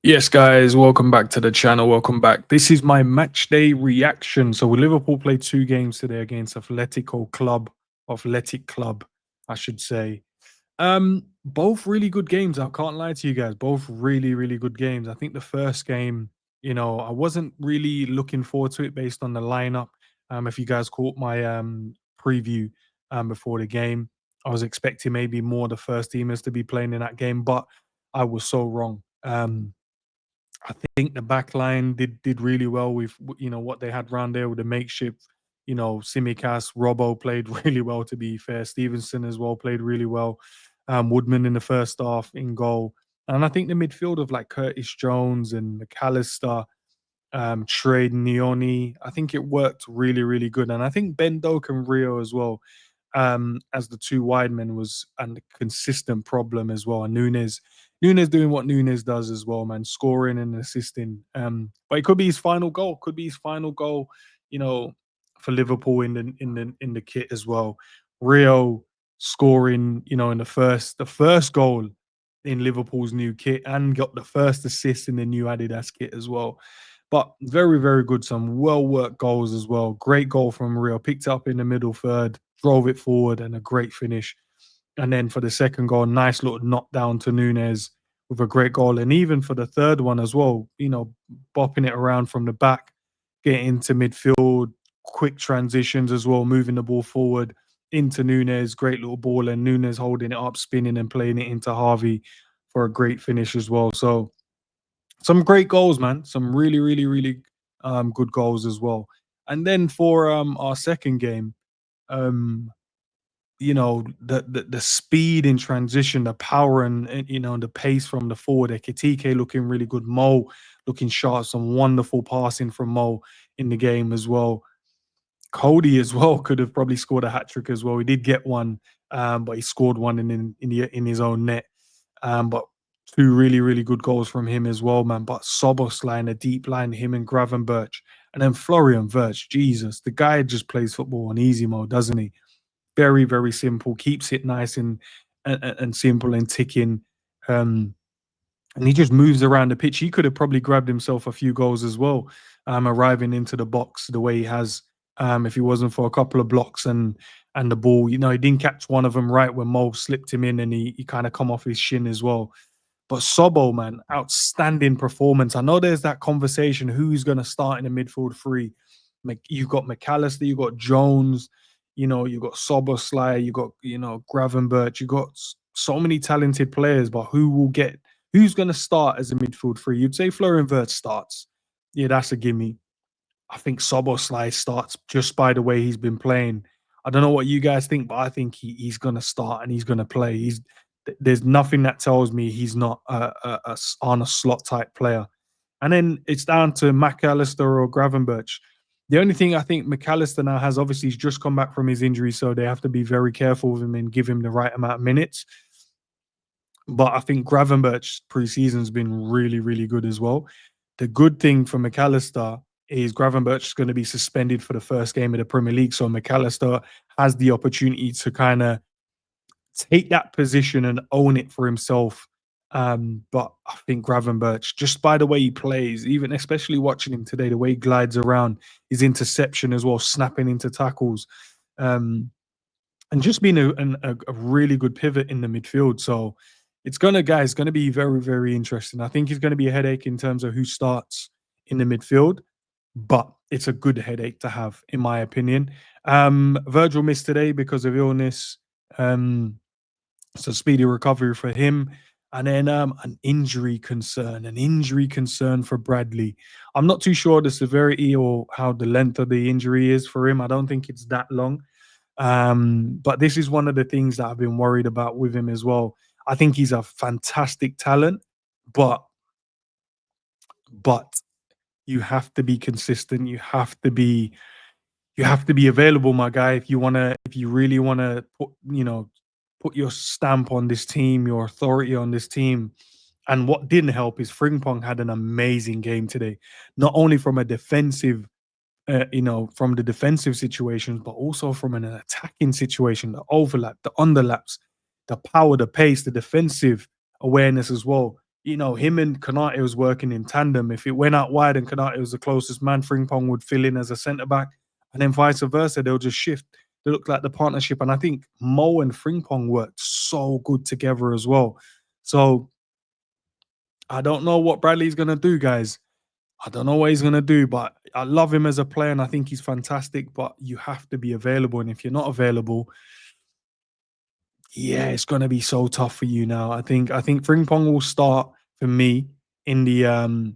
Yes, guys, welcome back to the channel. Welcome back. This is my match day reaction. So Liverpool played two games today against Athletic Club, I should say. Both really good games. I can't lie to you guys. Both really, really good games. I think the first game, I wasn't really looking forward to it based on the lineup. If you guys caught my preview before the game, I was expecting maybe more of the first teamers to be playing in that game, but I was so wrong. I think the back line did really well with what they had round there with the makeshift. Simicast, Robbo played really well. To be fair, Stevenson as well played really well. Woodman in the first half in goal, and I think the midfield of like Curtis Jones and McAllister, Trade Neoni. I think it worked really, really good. And I think Ben Doak and Rio as well, as the two wide men was a consistent problem as well. And Nunes doing what Nunes does as well, man, scoring and assisting. But it could be his final goal, you know, for Liverpool in the kit as well. Rio scoring, in the first goal in Liverpool's new kit and got the first assist in the new Adidas kit as well. But very, very good. Some well worked goals as well. Great goal from Rio. Picked it up in the middle third, drove it forward, and a great finish. And then for the second goal, nice little knockdown to Nunes with a great goal. And even for the third one as well, bopping it around from the back, getting into midfield, quick transitions as well, moving the ball forward into Nunes. Great little ball. And Nunes holding it up, spinning and playing it into Harvey for a great finish as well. So some great goals, man. Some really, really, really good goals as well. And then for our second game, um, the speed in transition, the power and the pace from the forward. Ekitike looking really good. Mo looking sharp. Some wonderful passing from Mo in the game as well. Cody as well could have probably scored a hat trick as well. He did get one, but he scored one in his own net. But two really, really good goals from him as well, man. But Sobos line, a deep line, him and Gravenberch. And then Florian Wirtz, Jesus, the guy just plays football on easy mode, doesn't he? Very, very simple, keeps it nice and simple and ticking. Um, and he just moves around the pitch. He could have probably grabbed himself a few goals as well, arriving into the box the way he has. If he wasn't for a couple of blocks and the ball, he didn't catch one of them right when Mo slipped him in and he kind of come off his shin as well. But Sobo, man, outstanding performance. I know there's that conversation who's going to start in the midfield three. You've got McAllister, you've got Jones, you've got Soboslai, you've got, Gravenberch, you've got so many talented players, but who's going to start as a midfield three? You'd say Florian Wirtz starts. Yeah, that's a gimme. I think Soboslai starts just by the way he's been playing. I don't know what you guys think, but I think he's going to start and he's going to play. There's nothing that tells me he's not on a slot type player. And then it's down to McAllister or Gravenberch. The only thing I think McAllister now has, obviously, he's just come back from his injury, so they have to be very careful with him and give him the right amount of minutes. But I think Gravenberch's preseason's been really, really good as well. The good thing for McAllister is Gravenberch is going to be suspended for the first game of the Premier League. So McAllister has the opportunity to kind of take that position and own it for himself. But I think Gravenberch, just by the way he plays, even especially watching him today, the way he glides around, his interception as well, snapping into tackles, um, and just being a really good pivot in the midfield. So it's gonna be very, very interesting. I think it's gonna be a headache in terms of who starts in the midfield, but it's a good headache to have, in my opinion. Virgil missed today because of illness. Um, so speedy recovery for him. And then an injury concern for Bradley. I'm not too sure the severity or how the length of the injury is for him. I don't think it's that long. But this is one of the things that I've been worried about with him as well. I think he's a fantastic talent, but but you have to be consistent. You have to be available, my guy, if you really wanna put your stamp on this team, your authority on this team. And what didn't help is Frimpong had an amazing game today, not only from the defensive situations, but also from an attacking situation, the overlap, the underlaps, the power, the pace, the defensive awareness as well. him and Konate was working in tandem. If it went out wide and Konate was the closest man, Frimpong would fill in as a centre back, and then vice versa. They'll just shift. They look like the partnership, and I think Mo and Frimpong worked so good together as well. So I don't know what Bradley's gonna do, guys. I don't know what he's gonna do, but I love him as a player, and I think he's fantastic. But you have to be available, and if you're not available, yeah, it's gonna be so tough for you now. I think Frimpong will start for me in the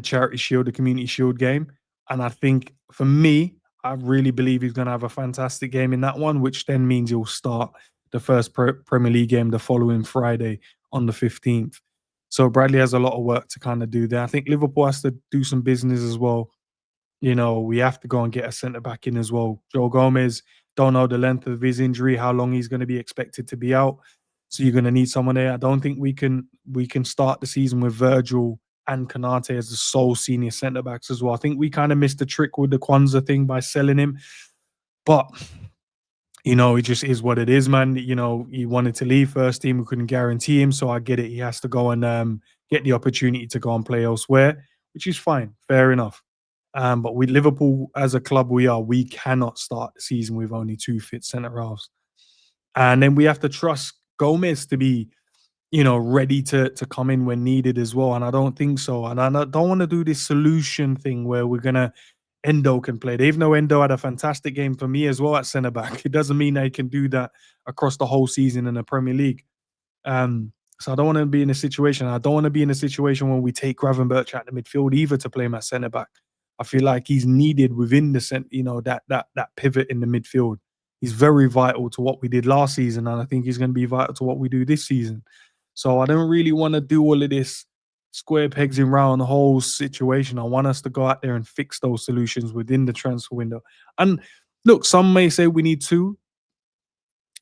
Charity Shield, the Community Shield game, and I think for me, I really believe he's gonna have a fantastic game in that one, which then means he'll start the first Premier League game the following Friday on the 15th. So Bradley has a lot of work to kind of do there. I think Liverpool has to do some business as well. We have to go and get a centre back in as well. Joe Gomez, don't know the length of his injury, how long he's going to be expected to be out. So you're going to need someone there. I don't think we can start the season with Virgil and Kanate as the sole senior centre backs as well. I think we kind of missed the trick with the Kwanzaa thing by selling him, but it just is what it is, man. He wanted to leave first team. We couldn't guarantee him, so I get it. He has to go and get the opportunity to go and play elsewhere, which is fine, fair enough. But with Liverpool as a club, we cannot start the season with only two fit centre halves, and then we have to trust Gomez to be, ready to come in when needed as well. And I don't think so. And I don't want to do this solution thing where we're gonna Endo can play. Even though Endo had a fantastic game for me as well at centre back, it doesn't mean they can do that across the whole season in the Premier League. So I don't want to be in a situation. I don't want to be in a situation where we take Gravenberch out the midfield either to play him at centre back. I feel like he's needed within the that pivot in the midfield. He's very vital to what we did last season, and I think he's going to be vital to what we do this season. So I don't really want to do all of this square pegs in round holes situation. I want us to go out there and fix those solutions within the transfer window. And look, some may say we need two.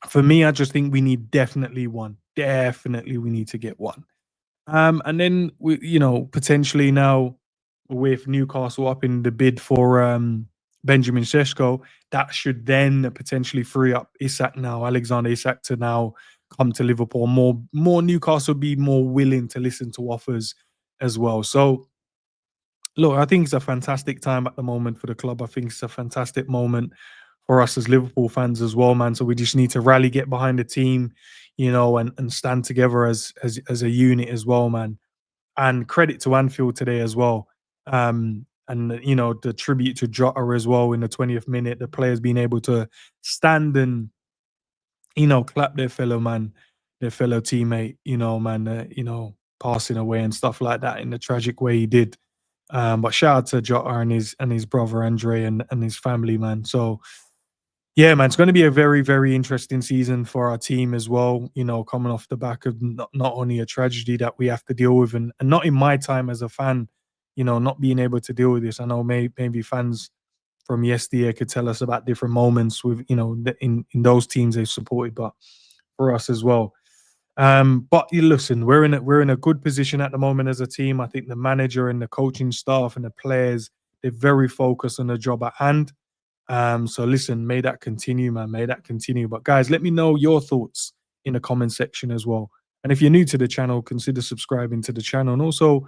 For me, I just think we need definitely one. Definitely, we need to get one. And then potentially now with Newcastle up in the bid for Benjamin Sesko, that should then potentially free up Isak now, Alexander Isak to now come to Liverpool. More Newcastle be more willing to listen to offers as well. So look, I think it's a fantastic time at the moment for the club. I think it's a fantastic moment for us as Liverpool fans as well, man. So we just need to rally, get behind the team, and stand together as a unit as well, man. And credit to Anfield today as well. And the tribute to Jota as well in the 20th minute, the players being able to stand and clap their fellow man, their fellow teammate, man, passing away and stuff like that in the tragic way he did. But shout out to Jota and his brother Andre and his family, man. So yeah, man, it's going to be a very, very interesting season for our team as well. Coming off the back of not only a tragedy that we have to deal with, and not in my time as a fan, not being able to deal with this. I know maybe fans from yesteryear could tell us about different moments with in those teams they supported, but for us as well. But you listen, we're in a good position at the moment as a team. I think the manager and the coaching staff and the players, they're very focused on the job at hand. So listen, may that continue, man. May that continue. But guys, let me know your thoughts in the comment section as well. And if you're new to the channel, consider subscribing to the channel. And also,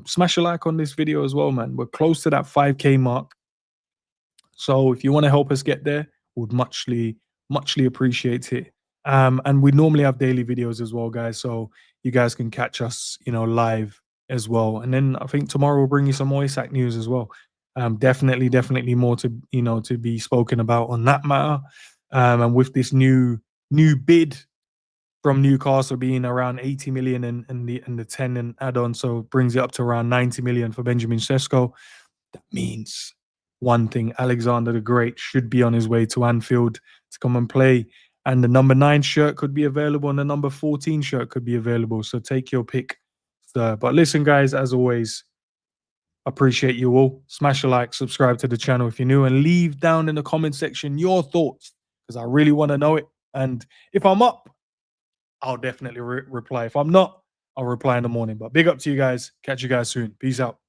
smash a like on this video as well, man. We're close to that 5K mark. So if you want to help us get there, would muchly appreciate it. And we normally have daily videos as well, guys. So you guys can catch us, live as well. And then I think tomorrow we'll bring you some more Isak news as well. Definitely more to be spoken about on that matter. And with this new bid from Newcastle being around 80 million and the 10 and add-on, so it brings it up to around 90 million for Benjamin Sesko. That means one thing: Alexander the Great should be on his way to Anfield to come and play. And the number 9 shirt could be available, and the number 14 shirt could be available. So take your pick. But listen, guys, as always, appreciate you all. Smash a like, subscribe to the channel if you're new, and leave down in the comment section your thoughts because I really want to know it. And if I'm up, I'll definitely reply. If I'm not, I'll reply in the morning. But big up to you guys. Catch you guys soon. Peace out.